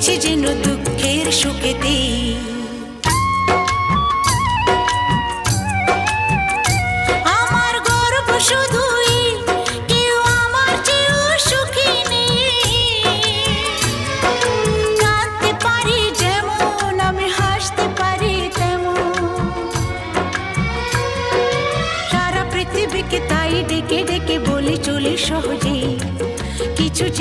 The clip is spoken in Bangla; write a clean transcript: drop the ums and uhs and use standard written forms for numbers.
গেছি যেন দুঃখের সুখেতে। আমার গর্ব শুধুই কেউ আমার চেয়েও সুখী নেই। কাঁদতে পারি যেমন আমি হাসতে পারি তেমন, সারা পৃথিবীকে তাই ডেকে ডেকে বলি চলি সহজে কিছু যে